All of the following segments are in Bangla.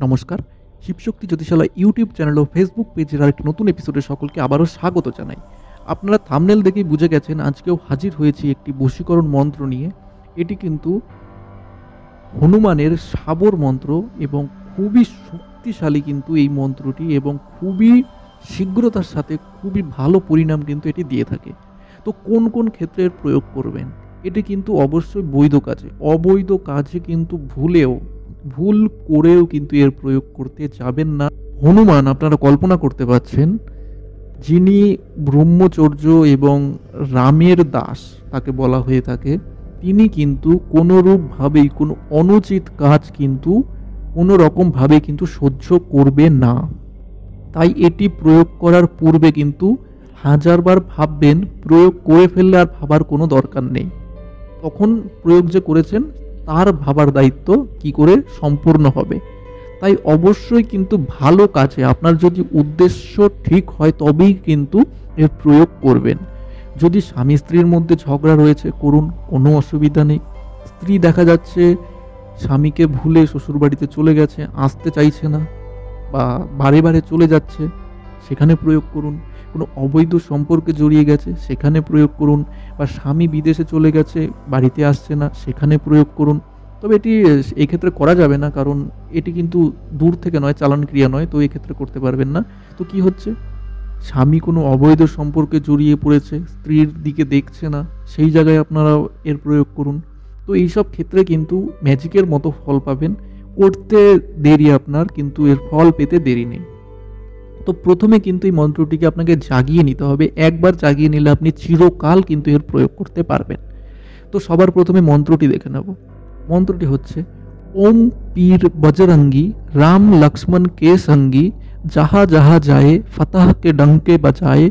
নমস্কার, শিবশক্তি জ্যোতিষালয় ইউটিউব চ্যানেল ও ফেসবুক পেজের আরেকটি নতুন এপিসোডে সকলকে আবারও স্বাগত জানাই। আপনারা থাম্বনেল দেখেই বুঝে গেছেন আজকেও হাজির হয়েছি একটি বশীকরণ মন্ত্র নিয়ে। এটি কিন্তু হনুমানের সাবর মন্ত্র এবং খুবই শক্তিশালী কিন্তু এই মন্ত্রটি, এবং খুবই শীঘ্রতার সাথে খুবই ভালো পরিণাম কিন্তু এটি দিয়ে থাকে। তো কোন কোন ক্ষেত্রে এর প্রয়োগ করবেন? এটি কিন্তু অবশ্যই বৈধ কাজে, অবৈধ কাজে কিন্তু ভুল করেও কিন্তু এর প্রয়োগ করতে যাবেন না। হনুমান, আপনারা কল্পনা করতে পারছেন, যিনি ব্রহ্মচর্য এবং রামের দাস তাকে বলা হয়ে থাকে, তিনি কিন্তু কোনোরূপভাবেই কোনো অনুচিত কাজ কিন্তু কোনো রকমভাবে কিন্তু সহ্য করবে না। তাই এটি প্রয়োগ করার পূর্বে কিন্তু হাজারবার ভাববেন, প্রয়োগ করে ফেললে আর ভাবার কোনো দরকার নেই। তখন প্রয়োগ যে করেছেন তার ভাবার দায়িত্ব কি করে সম্পূর্ণ হবে। তাই অবশ্যই কিন্তু ভালো কাজে, আপনার যদি উদ্দেশ্য ঠিক হয় তবেই কিন্তু এর প্রয়োগ করবেন। যদি স্বামী স্ত্রীর মধ্যে ঝগড়া রয়েছে, করুন, কোনো অসুবিধা নেই। স্ত্রী দেখা যাচ্ছে স্বামীকে ভুলে শ্বশুরবাড়িতে চলে গেছে, আসতে চাইছে না বা বারে বারে চলে যাচ্ছে, সেখানে প্রয়োগ করুন। কোনো অবৈধ সম্পর্কে জড়িয়ে গেছে, সেখানে প্রয়োগ করুন। বা স্বামী বিদেশে চলে গেছে, বাড়িতে আসছে না, সেখানে প্রয়োগ করুন। তবে এটি এই ক্ষেত্রে করা যাবে না, কারণ এটি কিন্তু দূর থেকে নয়, চালান ক্রিয়া নয়, তো এই ক্ষেত্রে করতে পারবেন না। তো কি হচ্ছে, স্বামী কোনো অবৈধ সম্পর্কে জড়িয়ে পড়েছে, স্ত্রীর দিকে দেখছে না, সেই জায়গায় আপনারা এর প্রয়োগ করুন। তো এইসব ক্ষেত্রে কিন্তু ম্যাজিকের মতো ফল পাবেন। করতে দেরি আপনার, কিন্তু এর ফল পেতে দেরি নেই। তো প্রথমে কিন্তু এই মন্ত্রটিকে আপনাকে জাগিয়ে নিতে হবে। একবার জাগিয়ে নিলে আপনি চিরকাল কিন্তু এর প্রয়োগ করতে পারবেন। তো সবার প্রথমে মন্ত্রটি দেখে নেব। মন্ত্রটি হচ্ছে, ওম পীর বজরঙ্গী রাম লক্ষ্মণ কে সঙ্গী जहाँ जहाँ जाए फतह के डंके बजाए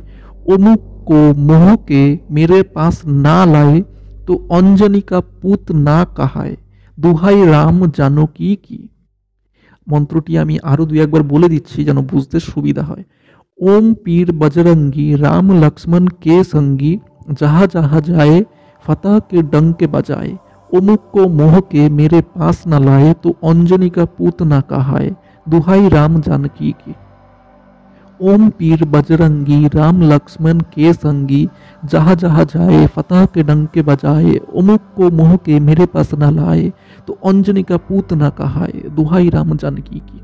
उमुक को मोह के मेरे पास ना लाए तो अंजनी का पूत ना कहाए दुहाई राम जानकी की। মন্ত্রটি আমি আরো দুই একবার বলে দিচ্ছি যেন বুঝতে সুবিধা হয়। ওম পীর বজরঙ্গী রাম লক্ষ্মণ কে সঙ্গী जहाँ जहाँ जाए फतह के डंके बजाए उमुक को मोह के मेरे पास न लाए तो अंजनी का पूत ना कहाए दुहाई राम जानकी की। ओम पीर बजरंगी राम लक्ष्मण के संगी जहाँ जहाँ जाए फतह के डंके बजाए उमुक को मोह के मेरे पास न लाए तो अंजनी का पूत ना कहाए दुहाई राम जानकी की।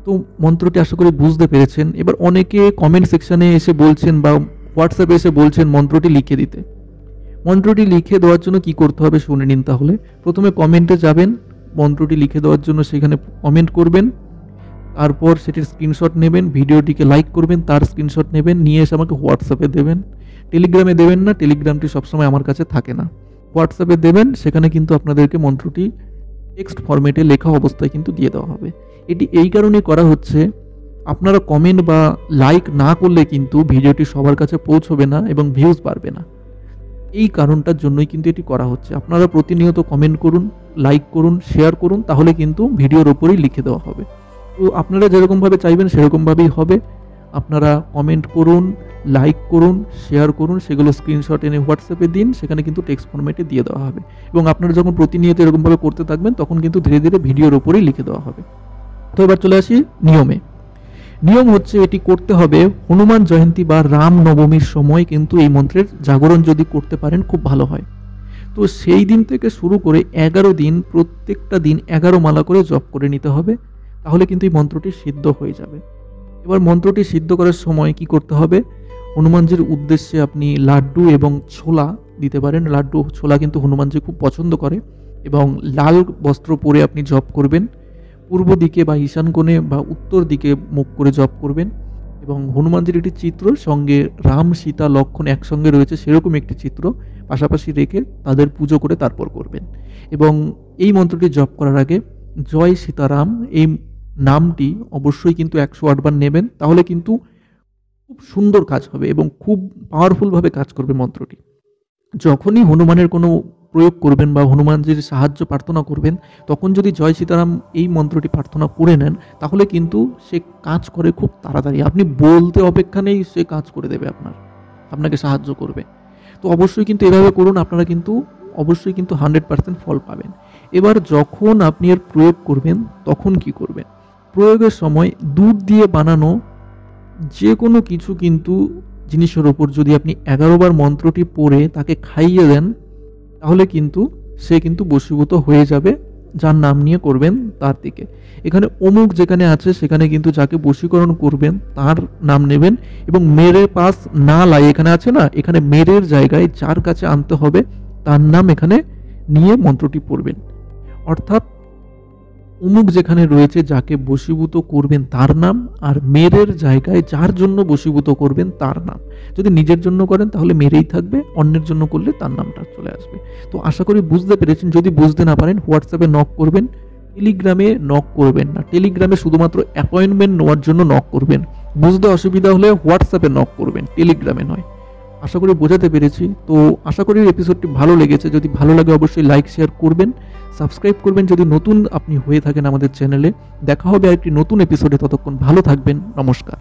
তো মন্ত্রটি আশা করি বুঝতে পেরেছেন। এবার অনেকে কমেন্ট সেকশনে এসে বলছেন বা হোয়াটসঅ্যাপে এসে বলছেন মন্ত্রটি লিখে দিতে। মন্ত্রটি লিখে দেওয়ার জন্য কি করতে হবে শুনে নিন তাহলে। প্রথমে কমেন্টে যাবেন, মন্ত্রটি লিখে দেওয়ার জন্য সেখানে কমেন্ট করবেন, তারপর সেটির স্ক্রিনশট নেবেন, ভিডিওটিকে লাইক করবেন, তার স্ক্রিনশট নেবেন, নিয়ে এসে আমাকে হোয়াটসঅ্যাপে দেবেন। টেলিগ্রামে দেবেন না, টেলিগ্রামটি সবসময় আমার কাছে থাকে না। হোয়াটসঅ্যাপে দেবেন, সেখানে কিন্তু আপনাদেরকে মন্ত্রটি টেক্সট ফরম্যাটে লেখা অবস্থায় কিন্তু দিয়ে দেওয়া হবে। এটি এই কারণে করা হচ্ছে, আপনারা কমেন্ট বা লাইক না করলে কিন্তু ভিডিওটি সবার কাছে পৌঁছবে না এবং ভিউজ বাড়বে না। এই কারণটার জন্যই কিন্তু এটি করা হচ্ছে। আপনারা প্রতিনিয়ত কমেন্ট করুন, লাইক করুন, শেয়ার করুন, তাহলে কিন্তু ভিডিওর ওপরেই লিখে দেওয়া হবে। তো আপনারা যেরকমভাবে চাইবেন সেরকমভাবেই হবে। আপনারা কমেন্ট করুন, লাইক করুন, শেয়ার করুন, সেগুলো স্ক্রিনশট এনে হোয়াটসঅ্যাপে দিন, সেখানে কিন্তু টেক্সট ফরম্যাটে দিয়ে দেওয়া হবে। এবং আপনারা যখন প্রতিনিয়ত এরকমভাবে করতে থাকবেন তখন কিন্তু ধীরে ধীরে ভিডিওর ওপরেই লিখে দেওয়া হবে। তো এবার চলে আসি নিয়মে। নিয়ম হচ্ছে, এটি করতে হবে হনুমান জয়ন্তী বা রাম নবমীর সময় কিন্তু এই মন্ত্রের জাগরণ যদি করতে পারেন খুব ভালো হয়। তো সেই দিন থেকে শুরু করে 11 দিন, প্রত্যেকটা দিন 11 মালা করে জপ করে নিতে হবে, তাহলে কিন্তু এই মন্ত্রটি সিদ্ধ হয়ে যাবে। এবার মন্ত্রটি সিদ্ধ করার সময় কি করতে হবে, হনুমানজির উদ্দেশ্যে আপনি লাড্ডু এবং ছোলা দিতে পারেন। লাড্ডু ছোলা কিন্তু হনুমানজি খুব পছন্দ করে। এবং লাল বস্ত্র পরে আপনি জপ করবেন, পূর্ব দিকে বা ঈশান কোণে বা উত্তর দিকে মুখ করে জপ করবেন। এবং হনুমানজির একটি চিত্র, সঙ্গে রাম সীতা লক্ষ্মণ একসঙ্গে রয়েছে সেরকম একটি চিত্র পাশাপাশি রেখে তাদের পুজো করে তারপর করবেন। এবং এই মন্ত্রটি জপ করার আগে জয় সীতারাম এই নামটি অবশ্যই কিন্তু 108 বার নেবেন, তাহলে কিন্তু খুব সুন্দর কাজ হবে এবং খুব পাওয়ারফুলভাবে কাজ করবে মন্ত্রটি। যখনই হনুমানের কোনো প্রয়োগ করবেন বা হনুমানজির সাহায্য প্রার্থনা করবেন, তখন যদি জয় সীতারাম এই মন্ত্রটি প্রার্থনা করে নেন, তাহলে কিন্তু সে কাজ করে খুব তাড়াতাড়ি। আপনি বলতে অপেক্ষা নেই, সে কাজ করে দেবে, আপনাকে সাহায্য করবে। তো অবশ্যই কিন্তু এভাবে করুন, আপনারা কিন্তু অবশ্যই কিন্তু 100% ফল পাবেন। এবার যখন আপনি এর প্রয়োগ করবেন তখন কি করবেন, প্রয়োগের সময় দুধ দিয়ে বানানো যে কোনো কিছু কিন্তু জিনিসের ওপর যদি আপনি 11 বার মন্ত্রটি পড়ে তাকে খাইয়ে দেন, তাহলে কিন্তু সে কিন্তু বশীভূত হয়ে যাবে, যার নাম নিয়ে করবেন তার দিকে। এখানে অমুক যেখানে আছে সেখানে কিন্তু যাকে বশীকরণ করবেন তার নাম নেবেন, এবং মেরে পাস না লাই এখানে আছে না, এখানে মেরের জায়গায় যার কাছে আনতে হবে তার নাম এখানে নিয়ে মন্ত্রটি পড়বেন। অর্থাৎ অমুক যেখানে রয়েছে যাকে বশীভূত করবেন তার নাম, আর মেরের জায়গায় যার জন্য বশীভূত করবেন তার নাম। যদি নিজের জন্য করেন তাহলে মেরেই থাকবে, অন্যের জন্য করলে তার নামটা চলে আসবে। তো আশা করি বুঝতে পেরেছেন। যদি বুঝতে না পারেন হোয়াটসঅ্যাপে নক করবেন, টেলিগ্রামে নক করবেন না। টেলিগ্রামে শুধুমাত্র অ্যাপয়েন্টমেন্ট নেওয়ার জন্য নক করবেন। বুঝতে অসুবিধা হলে হোয়াটসঅ্যাপে নক করবেন, টেলিগ্রামে নয়। আশা করি বোঝাতে পেরেছি। তো আশা করি এপিসোডটি ভালো লেগেছে। যদি ভালো লাগে অবশ্যই লাইক শেয়ার করবেন, সাবস্ক্রাইব করবেন যদি নতুন আপনি হয়ে থাকেন আমাদের চ্যানেলে। দেখা হবে আরেকটি নতুন এপিসোডে, ততক্ষণ ভালো থাকবেন। নমস্কার।